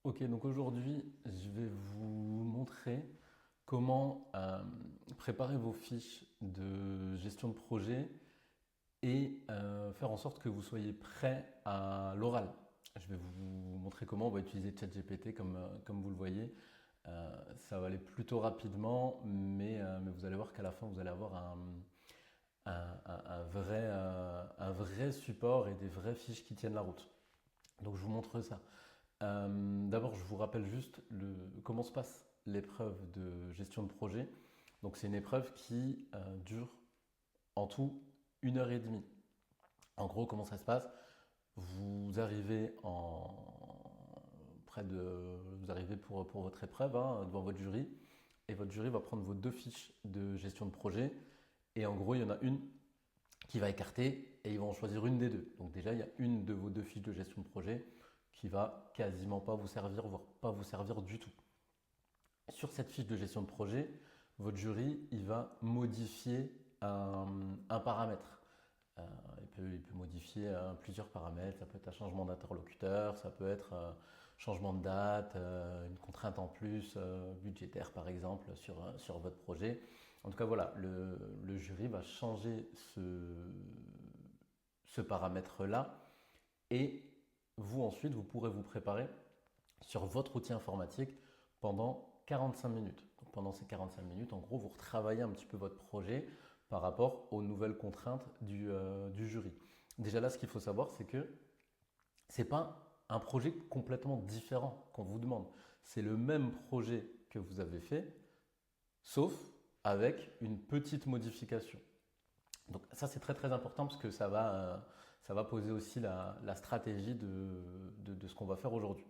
Ok, donc aujourd'hui, je vais vous montrer comment préparer vos fiches de gestion de projet et faire en sorte que vous soyez prêt à l'oral. Je vais vous montrer comment on va utiliser ChatGPT comme vous le voyez. Ça va aller plutôt rapidement, mais vous allez voir qu'à la fin, vous allez avoir un vrai support et des vraies fiches qui tiennent la route. Donc je vous montre ça. D'abord, je vous rappelle juste comment se passe l'épreuve de gestion de projet. Donc, c'est une épreuve qui dure en tout 1 heure et demie. En gros, comment ça se passe? Vous arrivez vous arrivez pour votre épreuve devant votre jury, et votre jury va prendre vos deux fiches de gestion de projet. Et en gros, il y en a une qui va écarter et ils vont en choisir une des deux. Donc déjà, il y a une de vos deux fiches de gestion de projet qui va quasiment pas vous servir, voire pas vous servir du tout. Sur cette fiche de gestion de projet, votre jury, il va modifier un paramètre. Il peut modifier plusieurs paramètres. Ça peut être un changement d'interlocuteur, ça peut être un changement de date, une contrainte en plus budgétaire par exemple sur votre projet. En tout cas, voilà, le jury va changer ce paramètre-là et vous ensuite, vous pourrez vous préparer sur votre outil informatique pendant 45 minutes. Donc pendant ces 45 minutes, en gros, vous retravaillez un petit peu votre projet par rapport aux nouvelles contraintes du jury. Déjà là, ce qu'il faut savoir, c'est que c'est pas un projet complètement différent qu'on vous demande. C'est le même projet que vous avez fait, sauf avec une petite modification. Donc ça c'est très très important parce que ça va poser aussi la stratégie de ce qu'on va faire aujourd'hui.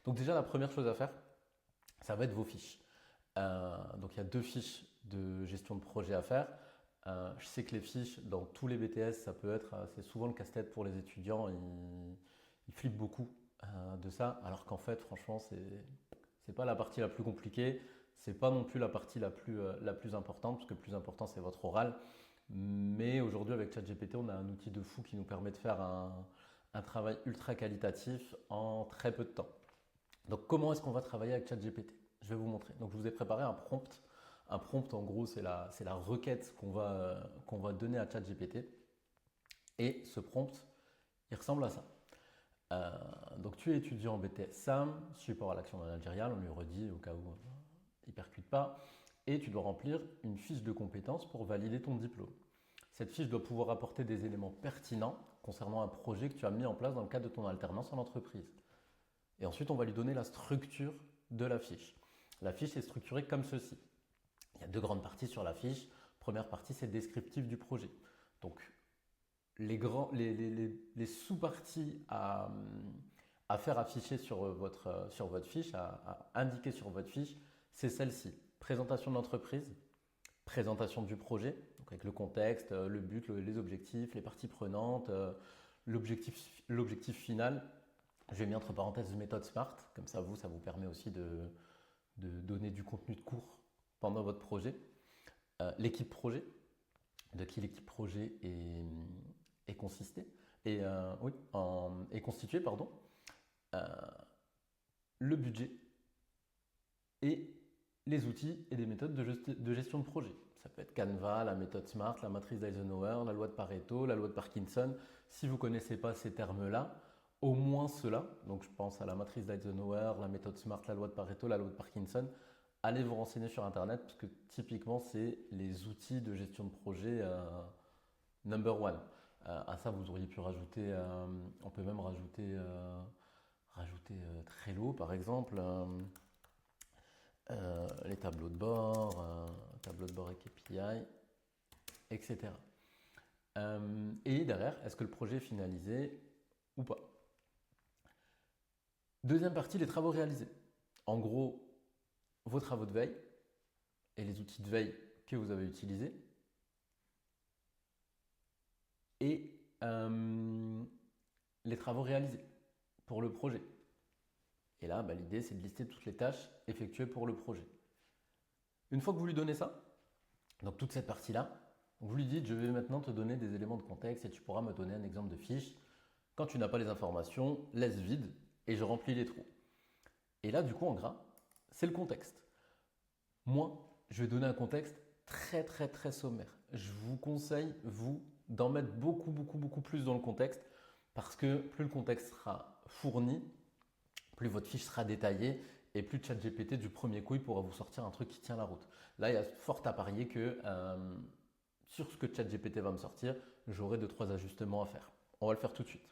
Donc déjà la première chose à faire, ça va être vos fiches. Donc il y a deux fiches de gestion de projet à faire. Je sais que les fiches dans tous les BTS, c'est souvent le casse-tête pour les étudiants. Ils flippent beaucoup de ça, alors qu'en fait, franchement, c'est pas la partie la plus compliquée. C'est pas non plus la plus importante, parce que le plus important c'est votre oral. Mais aujourd'hui, avec ChatGPT, on a un outil de fou qui nous permet de faire un travail ultra qualitatif en très peu de temps. Donc, comment est-ce qu'on va travailler avec ChatGPT? Je vais vous montrer. Donc, je vous ai préparé un prompt. Un prompt, en gros, c'est la requête qu'on va donner à ChatGPT. Et ce prompt, il ressemble à ça. Donc, tu es étudiant en BTS SAM, support à l'action managériale, on lui redit au cas où il ne percute pas. Et tu dois remplir une fiche de compétences pour valider ton diplôme. Cette fiche doit pouvoir apporter des éléments pertinents concernant un projet que tu as mis en place dans le cadre de ton alternance en entreprise. Et ensuite, on va lui donner la structure de la fiche. La fiche est structurée comme ceci. Il y a deux grandes parties sur la fiche. Première partie, c'est le descriptif du projet. Donc, les sous-parties à faire afficher sur votre fiche, à indiquer sur votre fiche, c'est celle-ci. Présentation de l'entreprise, présentation du projet, donc avec le contexte, le but, les objectifs, les parties prenantes, l'objectif final. Je vais mettre entre parenthèses méthode SMART, comme ça vous permet aussi de donner du contenu de cours pendant votre projet. L'équipe projet, de qui l'équipe projet est consistée, est constituée, pardon. Euh, le budget et les outils et les méthodes de gestion de projet. Ça peut être Canva, la méthode SMART, la matrice d'Eisenhower, la loi de Pareto, la loi de Parkinson. Si vous ne connaissez pas ces termes-là, au moins ceux-là, donc je pense à la matrice d'Eisenhower, la méthode SMART, la loi de Pareto, la loi de Parkinson, allez vous renseigner sur Internet parce que typiquement c'est les outils de gestion de projet number one. À ça vous auriez pu rajouter, on peut même rajouter Trello par exemple. Les tableaux de bord avec API, etc. Et derrière, est-ce que le projet est finalisé ou pas? Deuxième partie, les travaux réalisés. En gros, vos travaux de veille et les outils de veille que vous avez utilisés. Et les travaux réalisés pour le projet. Et là, l'idée, c'est de lister toutes les tâches effectuées pour le projet. Une fois que vous lui donnez ça, donc toute cette partie-là, vous lui dites, je vais maintenant te donner des éléments de contexte et tu pourras me donner un exemple de fiche. Quand tu n'as pas les informations, laisse vide et je remplis les trous. Et là, du coup, en gras, c'est le contexte. Moi, je vais donner un contexte très, très, très sommaire. Je vous conseille, vous, d'en mettre beaucoup, beaucoup, beaucoup plus dans le contexte parce que plus le contexte sera fourni, plus votre fiche sera détaillée et plus ChatGPT du premier coup il pourra vous sortir un truc qui tient la route. Là, il y a fort à parier que sur ce que ChatGPT va me sortir, j'aurai 2-3 ajustements à faire. On va le faire tout de suite.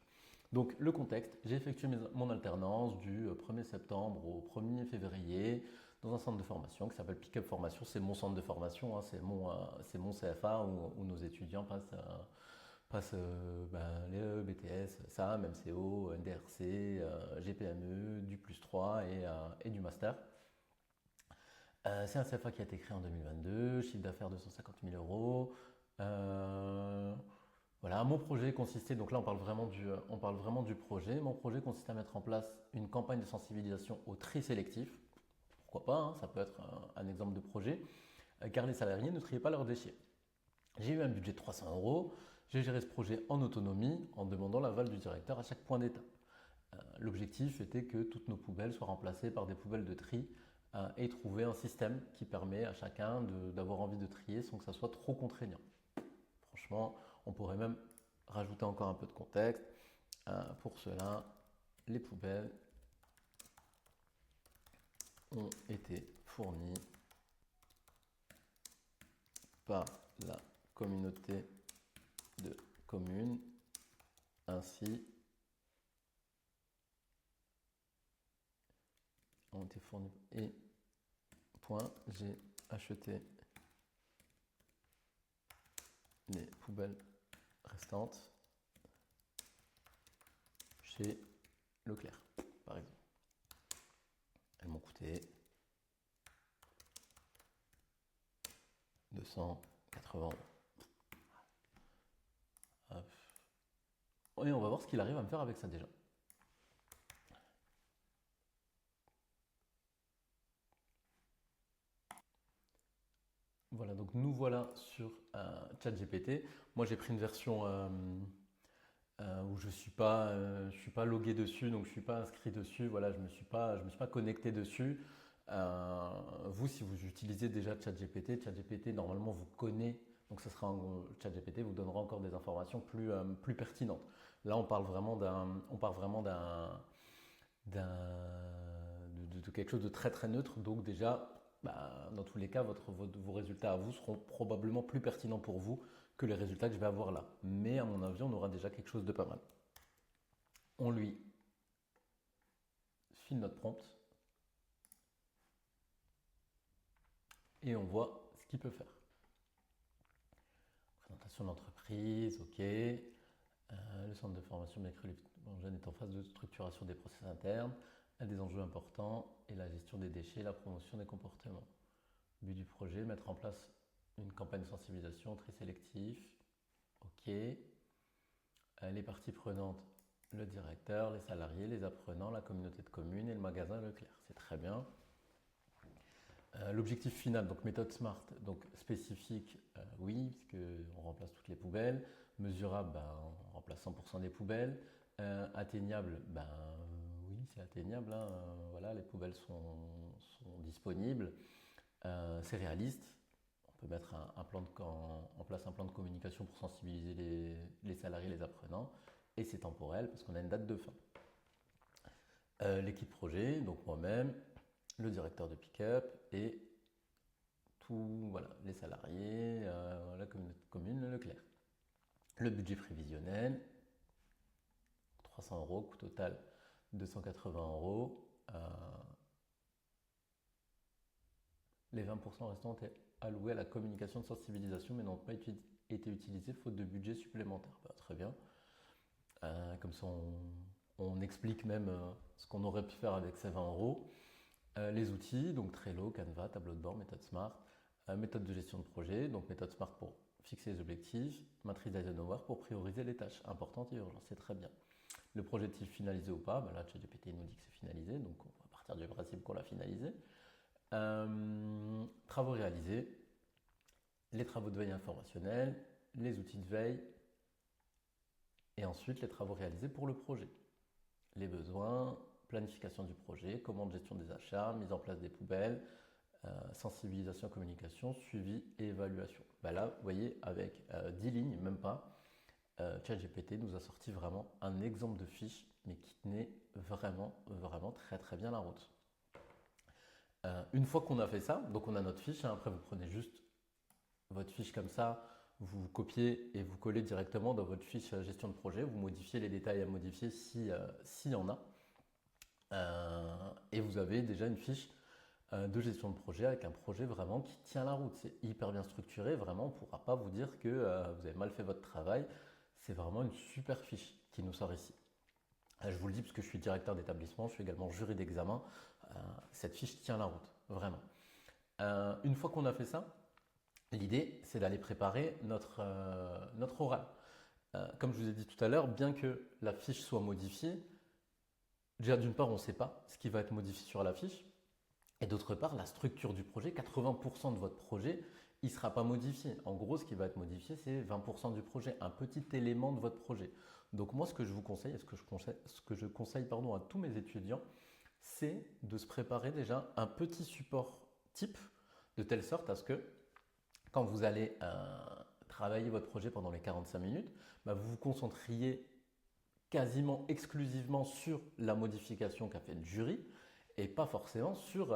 Donc le contexte, j'ai effectué mon alternance du 1er septembre au 1er février dans un centre de formation qui s'appelle Pickup Formation. C'est mon centre de formation, hein, c'est mon CFA où nos étudiants passent les BTS, SAM, MCO, NDRC, GPME, du plus 3 et du master. C'est un CFA qui a été créé en 2022, chiffre d'affaires 250 000 euros. Voilà, mon projet consistait, donc là on parle vraiment du projet. Mon projet consiste à mettre en place une campagne de sensibilisation au tri sélectif. Pourquoi pas, hein, ça peut être un exemple de projet, car les salariés ne triaient pas leurs déchets. J'ai eu un budget de 300 euros. J'ai géré ce projet en autonomie en demandant l'aval du directeur à chaque point d'étape. L'objectif était que toutes nos poubelles soient remplacées par des poubelles de tri et trouver un système qui permet à chacun d'avoir envie de trier sans que ça soit trop contraignant. Franchement, on pourrait même rajouter encore un peu de contexte. Pour cela, les poubelles ont été fournies par la communauté de communes ainsi ont été fournis et point j'ai acheté les poubelles restantes chez Leclerc par exemple. Elles m'ont coûté 280 euros. Et on va voir ce qu'il arrive à me faire avec ça déjà. Voilà, donc nous voilà sur ChatGPT. Moi j'ai pris une version où je suis pas logué dessus, donc je suis pas inscrit dessus. Voilà, je me suis pas connecté dessus. Vous, si vous utilisez déjà ChatGPT, ChatGPT normalement vous connaît, donc ça sera ChatGPT vous donnera encore des informations plus pertinentes. Là, on parle vraiment de quelque chose de très très neutre. Donc déjà, dans tous les cas, vos résultats à vous seront probablement plus pertinents pour vous que les résultats que je vais avoir là. Mais à mon avis, on aura déjà quelque chose de pas mal. On lui file notre prompt et on voit ce qu'il peut faire. Présentation d'entreprise, ok. Le centre de formation Jeune est en phase de structuration des process internes, a des enjeux importants et la gestion des déchets, la promotion des comportements. But du projet, mettre en place une campagne de sensibilisation, tri sélectif, ok. Les parties prenantes, le directeur, les salariés, les apprenants, la communauté de communes et le magasin Leclerc. C'est très bien. L'objectif final, donc méthode SMART, donc spécifique, oui, puisqu'on remplace toutes les poubelles. Mesurable, on remplace 100% des poubelles. Atteignable, oui, c'est atteignable. Hein, voilà, les poubelles sont disponibles. C'est réaliste. On peut mettre en place un plan de communication pour sensibiliser les salariés, les apprenants. Et c'est temporel parce qu'on a une date de fin. L'équipe projet, donc moi-même, le directeur de pick-up et les salariés, la commune, le Leclerc. Le budget prévisionnel, 300 euros, coût total 280 euros. Les 20% restants étaient alloués à la communication de sensibilisation mais n'ont pas été utilisés faute de budget supplémentaire. Très bien. Comme ça, on explique même ce qu'on aurait pu faire avec ces 20 euros. Les outils, donc Trello, Canva, tableau de bord, méthode SMART, méthode de gestion de projet, donc méthode SMART pour fixer les objectifs, matrice d'Eisenhower pour prioriser les tâches importantes et urgentes, c'est très bien. Le projet est-il finalisé ou pas? Là, ChatGPT nous dit que c'est finalisé, donc on va partir du principe qu'on l'a finalisé. Travaux réalisés, les travaux de veille informationnelle, les outils de veille, et ensuite les travaux réalisés pour le projet. Les besoins, planification du projet, commande gestion des achats, mise en place des poubelles, sensibilisation, communication, suivi et évaluation. Ben là, vous voyez, avec 10 lignes, même pas, ChatGPT nous a sorti vraiment un exemple de fiche, mais qui tenait vraiment, vraiment très très bien la route. Une fois qu'on a fait ça, donc on a notre fiche, hein, après vous prenez juste votre fiche comme ça, vous copiez et vous collez directement dans votre fiche gestion de projet, vous modifiez les détails à modifier s'il y en a. Et vous avez déjà une fiche de gestion de projet avec un projet vraiment qui tient la route. C'est hyper bien structuré, vraiment on ne pourra pas vous dire que vous avez mal fait votre travail. C'est vraiment une super fiche qui nous sort ici. Je vous le dis parce que je suis directeur d'établissement, je suis également jury d'examen. Cette fiche tient la route, vraiment. Une fois qu'on a fait ça, l'idée c'est d'aller préparer notre oral. Comme je vous ai dit tout à l'heure, bien que la fiche soit modifiée, déjà d'une part on ne sait pas ce qui va être modifié sur la fiche, et d'autre part la structure du projet, 80% de votre projet, il ne sera pas modifié. En gros, ce qui va être modifié, c'est 20% du projet, un petit élément de votre projet. Donc moi, ce que je vous conseille, et ce que je conseille à tous mes étudiants, c'est de se préparer déjà un petit support type, de telle sorte à ce que quand vous allez travailler votre projet pendant les 45 minutes, bah, vous vous concentriez quasiment exclusivement sur la modification qu'a fait le jury et pas forcément sur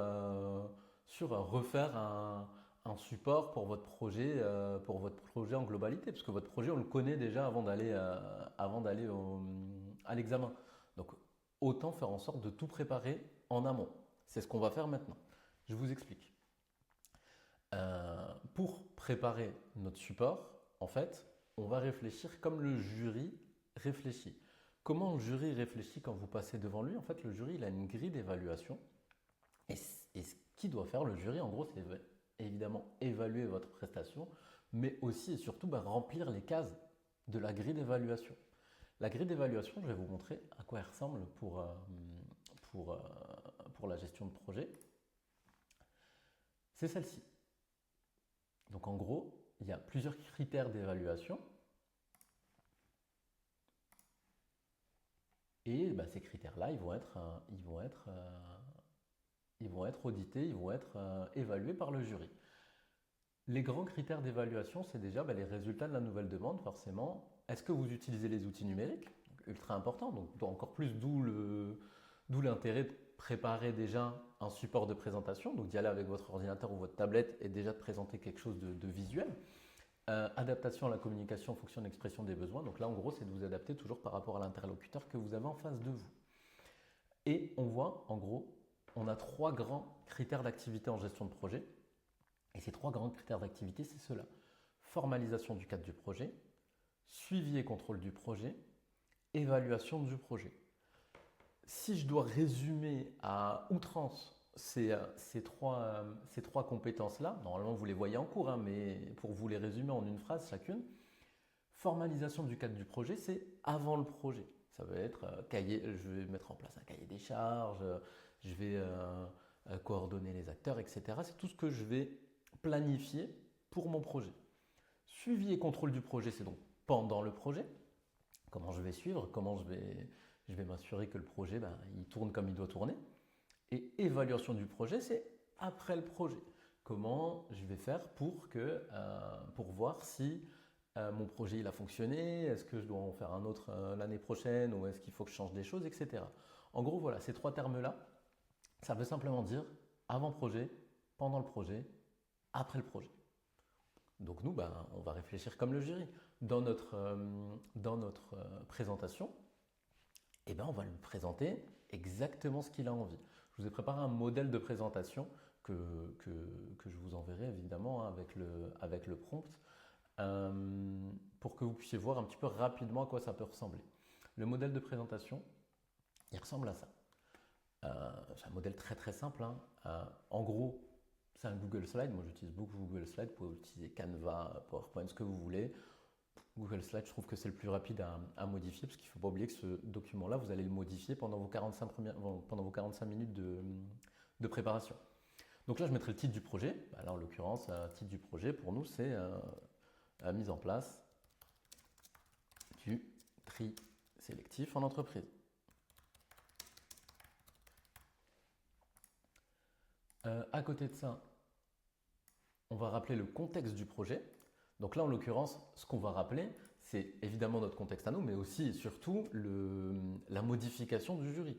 refaire un support pour votre projet en globalité, parce que votre projet, on le connaît déjà avant d'aller à l'examen. Donc, autant faire en sorte de tout préparer en amont. C'est ce qu'on va faire maintenant. Je vous explique. Pour préparer notre support, en fait, on va réfléchir comme le jury réfléchit. Comment le jury réfléchit quand vous passez devant lui? En fait, le jury, il a une grille d'évaluation. Et ce qu'il doit faire, le jury, en gros, c'est évidemment évaluer votre prestation, mais aussi et surtout remplir les cases de la grille d'évaluation. La grille d'évaluation, je vais vous montrer à quoi elle ressemble pour la gestion de projet. C'est celle-ci. Donc en gros, il y a plusieurs critères d'évaluation. Et ces critères-là, ils vont être audités, ils vont être évalués par le jury. Les grands critères d'évaluation, c'est déjà les résultats de la nouvelle demande, forcément. Est-ce que vous utilisez les outils numériques? Ultra important, donc encore plus, d'où l'intérêt de préparer déjà un support de présentation, donc d'y aller avec votre ordinateur ou votre tablette et déjà de présenter quelque chose de visuel. Adaptation à la communication en fonction de l'expression des besoins. Donc là, en gros, c'est de vous adapter toujours par rapport à l'interlocuteur que vous avez en face de vous. Et on voit, en gros, on a 3 grands critères d'activité en gestion de projet. Et ces 3 grands critères d'activité, c'est ceux-là. Formalisation du cadre du projet, suivi et contrôle du projet, évaluation du projet. Si je dois résumer à outrance ces 3 compétences-là, normalement vous les voyez en cours, mais pour vous les résumer en une phrase chacune, formalisation du cadre du projet, c'est avant le projet. Ça va être je vais mettre en place un cahier des charges, je vais coordonner les acteurs, etc. C'est tout ce que je vais planifier pour mon projet. Suivi et contrôle du projet, c'est donc pendant le projet. Comment je vais suivre, comment je vais m'assurer que le projet il tourne comme il doit tourner. Et évaluation du projet, c'est après le projet. Comment je vais faire pour voir si mon projet il a fonctionné, est-ce que je dois en faire un autre l'année prochaine ou est-ce qu'il faut que je change des choses, etc. En gros, voilà, ces 3 termes-là, ça veut simplement dire avant projet, pendant le projet, après le projet. Donc nous, on va réfléchir comme le jury. Dans notre présentation, on va lui présenter exactement ce qu'il a envie. Je vous ai préparé un modèle de présentation que je vous enverrai évidemment avec le prompt pour que vous puissiez voir un petit peu rapidement à quoi ça peut ressembler. Le modèle de présentation, il ressemble à ça. C'est un modèle très très simple. En gros, c'est un Google Slide. Moi, j'utilise beaucoup Google Slide. Vous pouvez utiliser Canva, PowerPoint, ce que vous voulez. Google Slide, je trouve que c'est le plus rapide à modifier parce qu'il ne faut pas oublier que ce document-là, vous allez le modifier pendant vos 45 minutes de préparation. Donc là, je mettrai le titre du projet. Là, en l'occurrence, le titre du projet, pour nous, c'est la mise en place du tri sélectif en entreprise. À côté de ça, on va rappeler le contexte du projet. Donc là, en l'occurrence, ce qu'on va rappeler, c'est évidemment notre contexte à nous, mais aussi et surtout la modification du jury.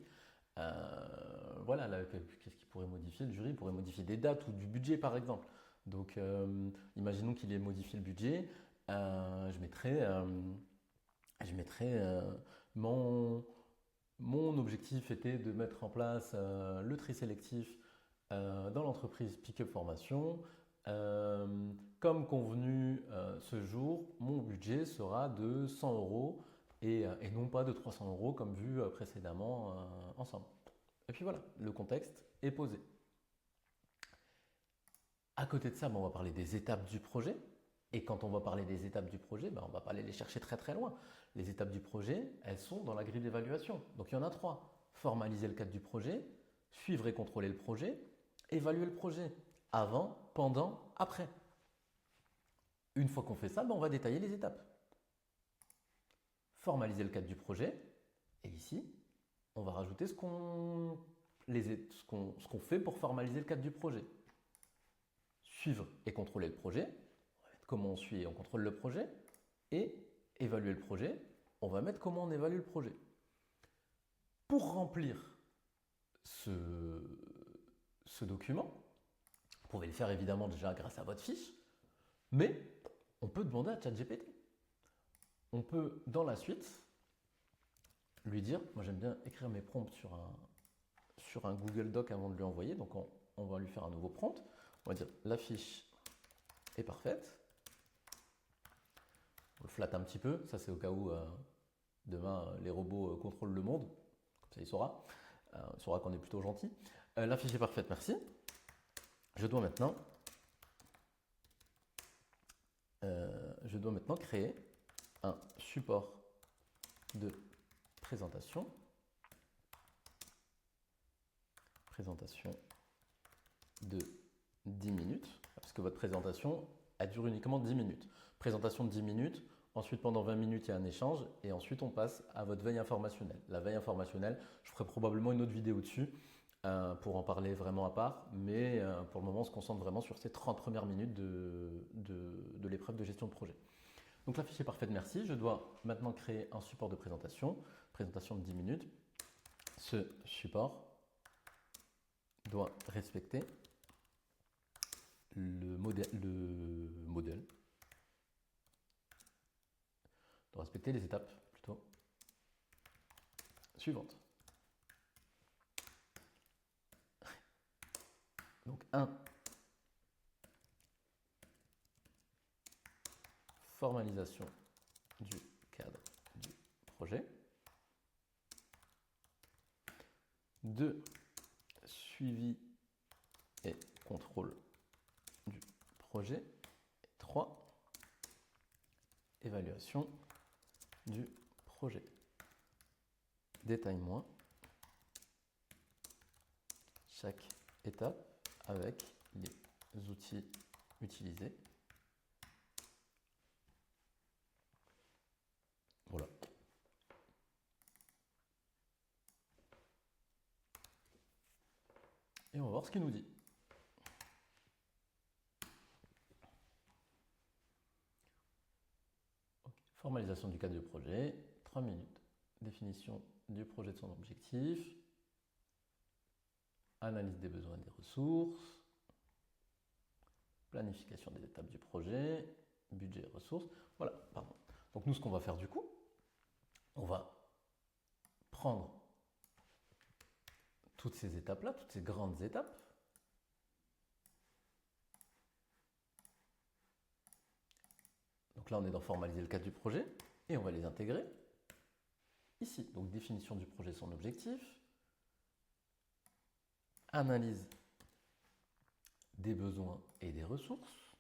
Voilà, qu'est-ce qu'il pourrait modifier? Le jury il pourrait modifier des dates ou du budget, par exemple. Donc, imaginons qu'il ait modifié le budget. Je mettrais mon objectif était de mettre en place le tri sélectif dans l'entreprise Pickup Formation. Comme convenu ce jour, mon budget sera de 100 euros et non pas de 300 euros comme vu précédemment ensemble. Et puis voilà, le contexte est posé. À côté de ça, on va parler des étapes du projet. Et quand on va parler des étapes du projet, on ne va pas aller les chercher très très loin. Les étapes du projet, elles sont dans la grille d'évaluation. Donc il y en a 3. Formaliser le cadre du projet, suivre et contrôler le projet, évaluer le projet. Avant, pendant, après. Une fois qu'on fait ça, on va détailler les étapes. Formaliser le cadre du projet. Et ici, on va rajouter ce qu'on fait pour formaliser le cadre du projet. Suivre et contrôler le projet. Comment on suit et on contrôle le projet. Et évaluer le projet. On va mettre comment on évalue le projet. Pour remplir ce document, vous pouvez le faire évidemment déjà grâce à votre fiche, mais on peut demander à ChatGPT. On peut, dans la suite, lui dire, moi j'aime bien écrire mes prompts sur un Google Doc avant de lui envoyer, donc on va lui faire un nouveau prompt. On va dire, la fiche est parfaite. On le flatte un petit peu, ça c'est au cas où demain les robots contrôlent le monde, comme ça il saura qu'on est plutôt gentil. La fiche est parfaite, merci. Je dois maintenant créer un support de présentation de 10 minutes, parce que votre présentation, elle dure uniquement 10 minutes. Présentation de 10 minutes, ensuite pendant 20 minutes, il y a un échange, et ensuite on passe à votre veille informationnelle. La veille informationnelle, je ferai probablement une autre vidéo dessus, pour en parler vraiment à part, mais pour le moment on se concentre vraiment sur ces 30 premières minutes de l'épreuve de gestion de projet. Donc la fiche est parfaite, merci. Je dois maintenant créer un support de présentation de 10 minutes. Ce support doit respecter le modèle, doit respecter les étapes plutôt suivantes. Donc 1. Formalisation du cadre du projet. 2. Suivi et contrôle du projet. 3. Évaluation du projet. Détaille-moi chaque étape avec les outils utilisés. Voilà. Et on va voir ce qu'il nous dit. Okay. Formalisation du cadre du projet, 3 minutes. Définition du projet de son objectif. Analyse des besoins et des ressources. Planification des étapes du projet. Budget et ressources. Voilà, pardon. Donc nous, ce qu'on va faire du coup, on va prendre toutes ces étapes-là, toutes ces grandes étapes, donc là on est dans formaliser le cadre du projet, et on va les intégrer ici. Donc définition du projet, son objectif, analyse des besoins et des ressources,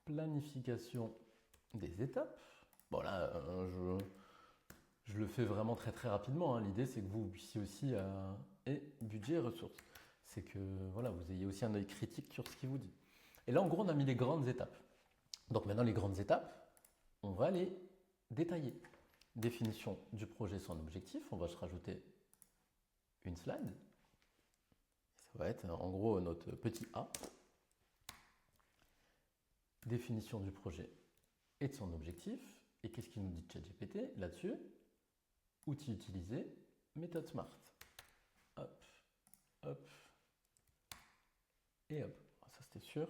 planification des étapes. Bon là, je le fais vraiment très très rapidement. Hein. L'idée c'est que vous puissiez aussi et budget et ressources. C'est que voilà, vous ayez aussi un œil critique sur ce qu'il vous dit. Et là en gros on a mis les grandes étapes. Donc maintenant les grandes étapes, on va les détailler. Définition du projet, son objectif. On va se rajouter une slide. Ça va être en gros notre petit A. Définition du projet et de son objectif. Et qu'est-ce qu'il nous dit ChatGPT là-dessus? Outils utilisés, méthode SMART. Hop, hop, et hop. Ça c'était sûr.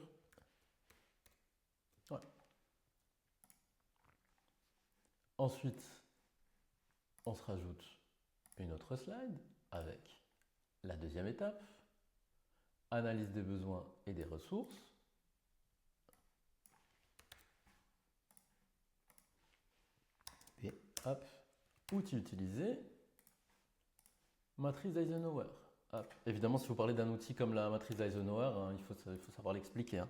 Ouais. Ensuite, on se rajoute une autre slide avec la deuxième étape, analyse des besoins et des ressources. Et hop, outils utilisés, matrice d'Eisenhower. Hop. Évidemment, si vous parlez d'un outil comme la matrice d'Eisenhower, hein, il faut savoir l'expliquer. Hein.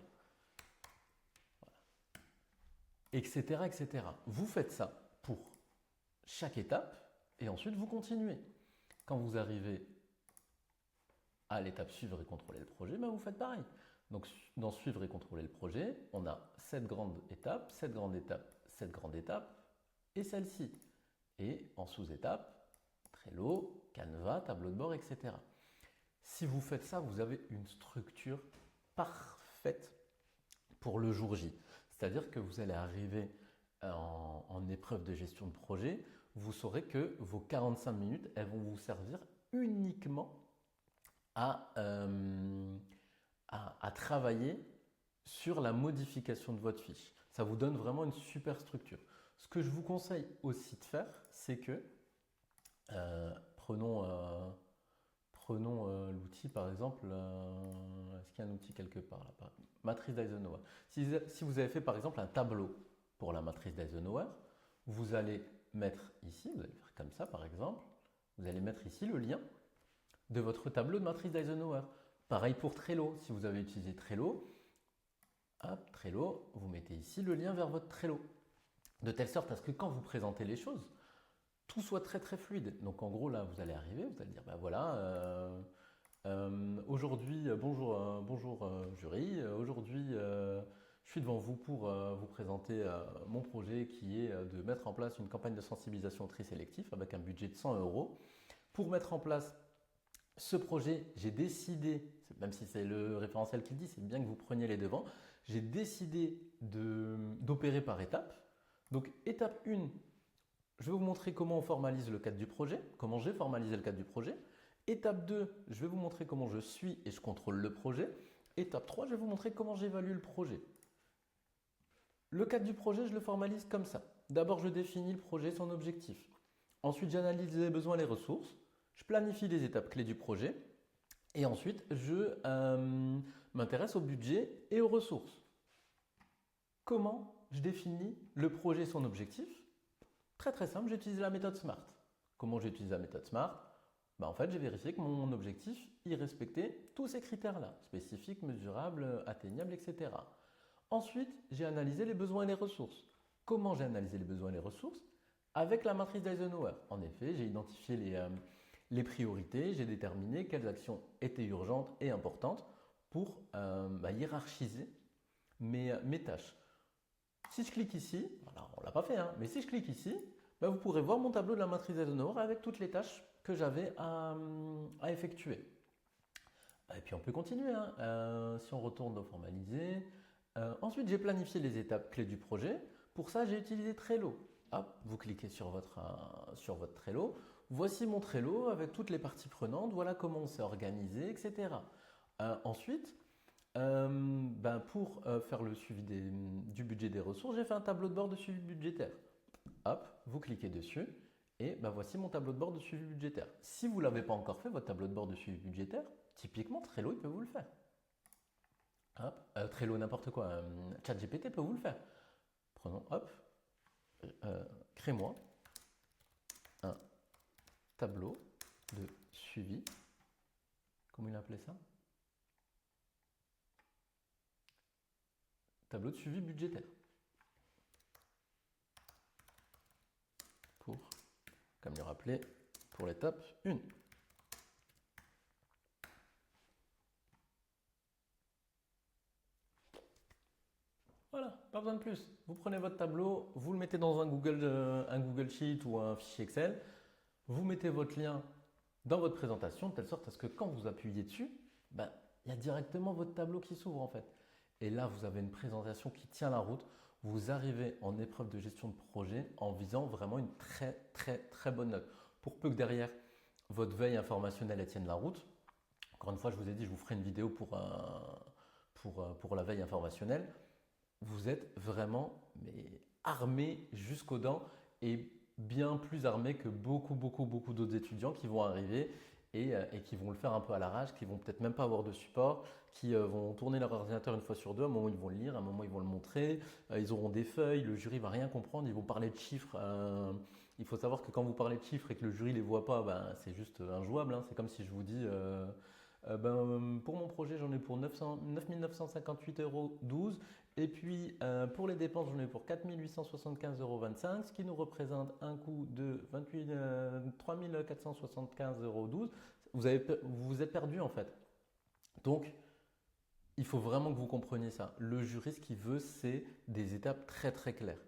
Voilà. Etc., etc. Vous faites ça pour chaque étape et ensuite vous continuez. Quand vous arrivez à l'étape suivre et contrôler le projet, ben vous faites pareil. Donc dans suivre et contrôler le projet, on a cette grande étape, cette grande étape, cette grande étape et celle-ci. Et en sous-étape, Trello, Canva, tableau de bord, etc. Si vous faites ça, vous avez une structure parfaite pour le jour J. C'est-à-dire que vous allez arriver en épreuve de gestion de projet, vous saurez que vos 45 minutes, elles vont vous servir uniquement à travailler sur la modification de votre fiche. Ça vous donne vraiment une super structure. Ce que je vous conseille aussi de faire, c'est que prenons l'outil par exemple, est-ce qu'il y a un outil quelque part là? Matrice d'Eisenhower. Si vous avez fait par exemple un tableau pour la matrice d'Eisenhower, vous allez mettre ici, vous allez faire comme ça par exemple, vous allez mettre ici le lien de votre tableau de matrice d'Eisenhower. Pareil pour Trello, si vous avez utilisé Trello, hop, Trello, vous mettez ici le lien vers votre Trello. De telle sorte à ce que quand vous présentez les choses, tout soit très très fluide. Donc en gros là, vous allez arriver, vous allez dire, ben voilà, aujourd'hui, bonjour jury, aujourd'hui je suis devant vous pour vous présenter mon projet qui est de mettre en place une campagne de sensibilisation au tri sélectif avec un budget de 100 €. Pour mettre en place ce projet, j'ai décidé, même si c'est le référentiel qui le dit, c'est bien que vous preniez les devants, j'ai décidé d'opérer par étapes. Donc étape 1, je vais vous montrer comment on formalise le cadre du projet, comment j'ai formalisé le cadre du projet. Étape 2, je vais vous montrer comment je suis et je contrôle le projet. Étape 3, je vais vous montrer comment j'évalue le projet. Le cadre du projet, je le formalise comme ça. D'abord, je définis le projet, son objectif. Ensuite, j'analyse les besoins et les ressources. Je planifie les étapes clés du projet. Et ensuite, je m'intéresse au budget et aux ressources. Comment je définis le projet et son objectif? Très très simple, j'utilise la méthode SMART. Comment j'utilise la méthode SMART? En fait, j'ai vérifié que mon objectif y respectait tous ces critères-là, spécifiques, mesurables, atteignables, etc. Ensuite, j'ai analysé les besoins et les ressources. Comment j'ai analysé les besoins et les ressources? Avec la matrice d'Eisenhower. En effet, j'ai identifié les priorités, j'ai déterminé quelles actions étaient urgentes et importantes pour hiérarchiser mes tâches. Si je clique ici, alors on ne l'a pas fait, hein, mais si je clique ici, vous pourrez voir mon tableau de la matrice d'Eisenhower avec toutes les tâches que j'avais à effectuer. Et puis on peut continuer, hein. Si on retourne dans formaliser. Ensuite, j'ai planifié les étapes clés du projet. Pour ça, j'ai utilisé Trello. Hop, vous cliquez sur votre Trello. Voici mon Trello avec toutes les parties prenantes. Voilà comment on s'est organisé, etc. Ensuite, pour faire le suivi du budget des ressources, j'ai fait un tableau de bord de suivi budgétaire. Hop, vous cliquez dessus et voici mon tableau de bord de suivi budgétaire. Si vous ne l'avez pas encore fait, votre tableau de bord de suivi budgétaire, typiquement Trello, il peut vous le faire. Hop, Trello, n'importe quoi, ChatGPT peut vous le faire. Prenons, hop, crée-moi un tableau de suivi. Comment il a appelé ça? Tableau de suivi budgétaire. Comme le rappeler, pour l'étape 1. Voilà, pas besoin de plus. Vous prenez votre tableau, vous le mettez dans un Google Sheet ou un fichier Excel, vous mettez votre lien dans votre présentation de telle sorte à ce que quand vous appuyez dessus, ben, il y a directement votre tableau qui s'ouvre en fait. Et là, vous avez une présentation qui tient la route. Vous arrivez en épreuve de gestion de projet en visant vraiment une très très très bonne note. Pour peu que derrière votre veille informationnelle elle tienne la route, encore une fois, je vous ai dit, je vous ferai une vidéo pour la veille informationnelle. Vous êtes vraiment mais, armé jusqu'aux dents et bien plus armé que beaucoup d'autres étudiants qui vont arriver et qui vont le faire un peu à l'arrache, qui vont peut-être même pas avoir de support, qui vont tourner leur ordinateur une fois sur deux, à un moment ils vont le lire, à un moment ils vont le montrer, ils auront des feuilles, le jury va rien comprendre, ils vont parler de chiffres. Il faut savoir que quand vous parlez de chiffres et que le jury les voit pas, ben, c'est juste injouable, hein. C'est comme si je vous dis pour mon projet, j'en ai pour 9 958,12 euros. Et puis pour les dépenses, j'en ai pour 4 875,25 euros, ce qui nous représente un coût de 3 475,12 euros. Vous vous êtes perdu en fait. Donc, il faut vraiment que vous compreniez ça. Le jury, ce qu'il veut, c'est des étapes très très claires.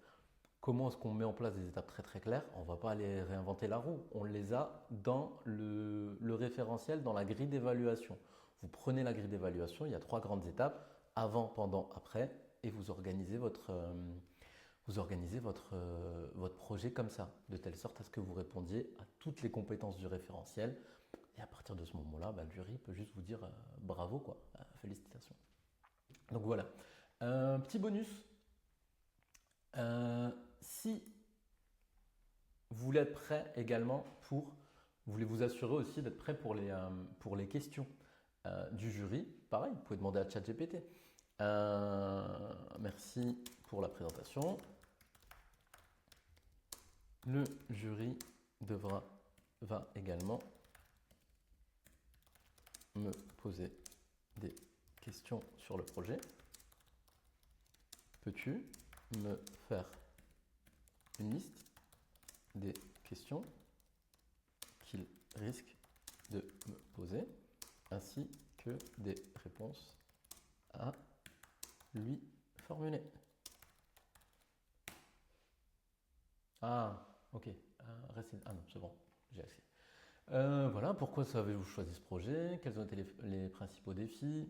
Comment est-ce qu'on met en place des étapes très très claires? On ne va pas aller réinventer la roue. On les a dans le référentiel, dans la grille d'évaluation. Vous prenez la grille d'évaluation, il y a 3 grandes étapes, avant, pendant, après, et vous organisez votre projet comme ça, de telle sorte à ce que vous répondiez à toutes les compétences du référentiel. Et à partir de ce moment-là, bah, le jury peut juste vous dire bravo, quoi, félicitations. Donc voilà. Petit bonus, si vous voulez être prêt également vous voulez vous assurer aussi d'être prêt pour les questions du jury, pareil, vous pouvez demander à ChatGPT. Merci pour la présentation. Le jury va également me poser des questions sur le projet. Peux-tu me faire une liste des questions qu'il risque de me poser, ainsi que des réponses à lui formuler? Ah, ok. Ah non, c'est bon, j'ai accès. Voilà, pourquoi avez-vous choisi ce projet? Quels ont été les principaux défis?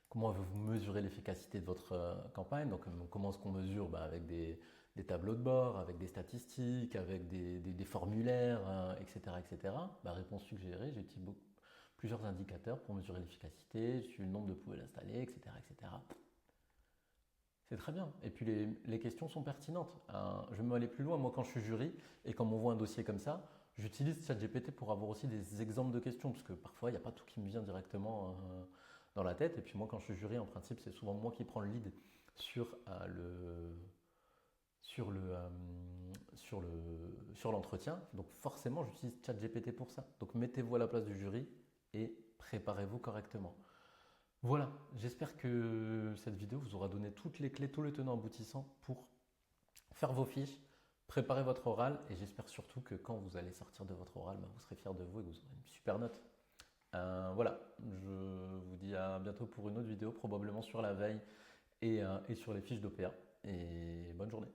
Comment avez-vous mesuré l'efficacité de votre campagne? Donc, comment est-ce qu'on mesure? Avec des tableaux de bord, avec des statistiques, avec des formulaires, etc. etc. Réponse suggérée, j'ai utilisé plusieurs indicateurs pour mesurer l'efficacité, j'ai eu le nombre de poubelles installées, etc. etc. C'est très bien. Et puis les questions sont pertinentes. Je vais m'aller plus loin. Moi, quand je suis jury et quand on m'envoie un dossier comme ça, j'utilise ChatGPT pour avoir aussi des exemples de questions, parce que parfois, il n'y a pas tout qui me vient directement dans la tête. Et puis moi, quand je suis jury, en principe, c'est souvent moi qui prends le lead sur l'entretien. Donc forcément, j'utilise ChatGPT pour ça. Donc mettez-vous à la place du jury et préparez-vous correctement. Voilà, j'espère que cette vidéo vous aura donné toutes les clés, tous les tenants aboutissants pour faire vos fiches, préparer votre oral et j'espère surtout que quand vous allez sortir de votre oral, vous serez fiers de vous et que vous aurez une super note. Voilà, je vous dis à bientôt pour une autre vidéo, probablement sur la veille et sur les fiches d'OPA. Et bonne journée.